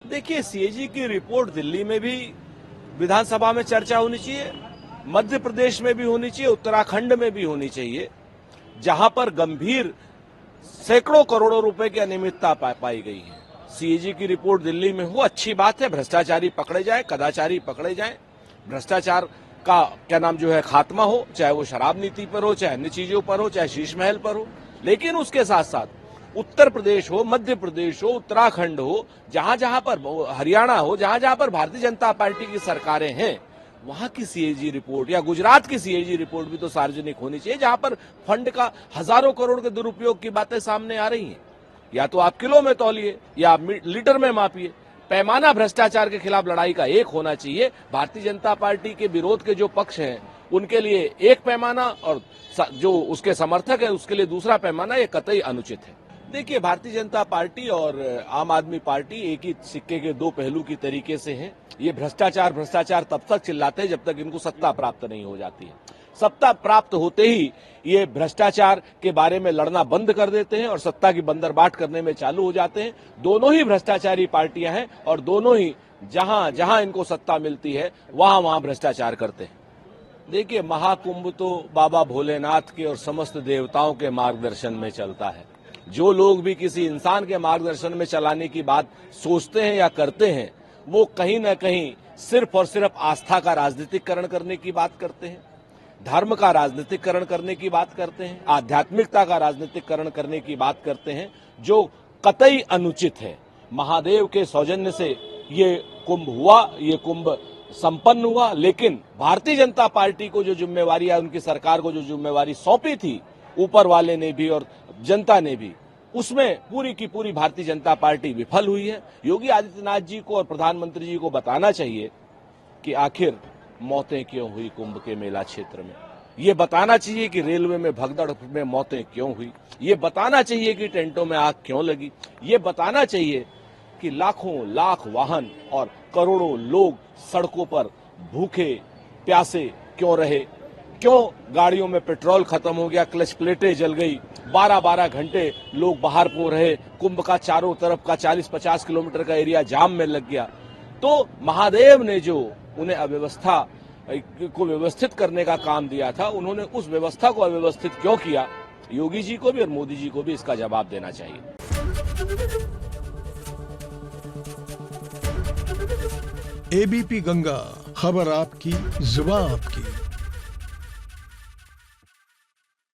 देखिए, सीएजी की रिपोर्ट दिल्ली में भी विधानसभा में चर्चा होनी चाहिए, मध्य प्रदेश में भी होनी चाहिए, उत्तराखंड में भी होनी चाहिए, जहां पर गंभीर सैकड़ों करोड़ों रुपए की अनियमितता पाई गई है। सीएजी की रिपोर्ट दिल्ली में हो, अच्छी बात है, भ्रष्टाचारी पकड़े जाए, कदाचारी पकड़े जाए, भ्रष्टाचार का खात्मा हो, चाहे वो शराब नीति पर हो, चाहे अन्य चीजों पर हो, चाहे शीश महल पर हो। लेकिन उसके साथ साथ उत्तर प्रदेश हो, मध्य प्रदेश हो, उत्तराखंड हो, जहां जहां पर हरियाणा हो, जहां जहां पर भारतीय जनता पार्टी की सरकारें हैं, वहां की सीएजी रिपोर्ट या गुजरात की सीएजी रिपोर्ट भी तो सार्वजनिक होनी चाहिए, जहां पर फंड का हजारों करोड़ के दुरुपयोग की बातें सामने आ रही हैं। या तो आप किलो में तौलिए या आप लीटर में मापिए। पैमाना भ्रष्टाचार के खिलाफ लड़ाई का एक होना चाहिए। भारतीय जनता पार्टी के विरोध के जो पक्ष हैं उनके लिए एक पैमाना और जो उसके समर्थक है उसके लिए दूसरा पैमाना, ये कतई अनुचित है। देखिए, भारतीय जनता पार्टी और आम आदमी पार्टी एक ही सिक्के के दो पहलू की तरीके से हैं। ये भ्रष्टाचार तब तक चिल्लाते हैं जब तक इनको सत्ता प्राप्त नहीं हो जाती है। सत्ता प्राप्त होते ही ये भ्रष्टाचार के बारे में लड़ना बंद कर देते हैं और सत्ता की बंदरबाट करने में चालू हो जाते हैं। दोनों ही भ्रष्टाचारी पार्टियां हैं और दोनों ही जहां जहां इनको सत्ता मिलती है वहां वहां भ्रष्टाचार करते हैं। देखिए, महाकुंभ तो बाबा भोलेनाथ के और समस्त देवताओं के मार्गदर्शन में चलता है। जो लोग भी किसी इंसान के मार्गदर्शन में चलाने की बात सोचते हैं या करते हैं, वो कहीं न कहीं सिर्फ और सिर्फ आस्था का राजनीतिकरण करने की बात करते हैं, धर्म का राजनीतिकरण करने की बात करते हैं, आध्यात्मिकता का राजनीतिकरण करने की बात करते हैं, जो कतई अनुचित है। महादेव के सौजन्य से ये कुंभ हुआ, ये कुंभ संपन्न हुआ, लेकिन भारतीय जनता पार्टी को जो जिम्मेवारी है, उनकी सरकार को जो जिम्मेवारी सौंपी थी ऊपर वाले ने भी और जनता ने भी, उसमें पूरी की पूरी भारतीय जनता पार्टी विफल हुई है। योगी आदित्यनाथ जी को और प्रधानमंत्री जी को बताना चाहिए कि आखिर मौतें क्यों हुई कुंभ के मेला क्षेत्र में। ये बताना चाहिए कि रेलवे में भगदड़ में मौतें क्यों हुई। ये बताना चाहिए कि टेंटों में आग क्यों लगी। ये बताना चाहिए कि लाखों लाख वाहन और करोड़ों लोग सड़कों पर भूखे प्यासे क्यों रहे, क्यों गाड़ियों में पेट्रोल खत्म हो गया, क्लच प्लेटें जल गई, 12-12 घंटे लोग बाहर पो रहे, कुंभ का चारों तरफ का 40-50 किलोमीटर का एरिया जाम में लग गया। तो महादेव ने जो उन्हें अव्यवस्था को व्यवस्थित करने का काम दिया था, उन्होंने उस व्यवस्था को अव्यवस्थित क्यों किया, योगी जी को भी और मोदी जी को भी इसका जवाब देना चाहिए। एबीपी गंगा, खबर आपकी, जुबान आपकी।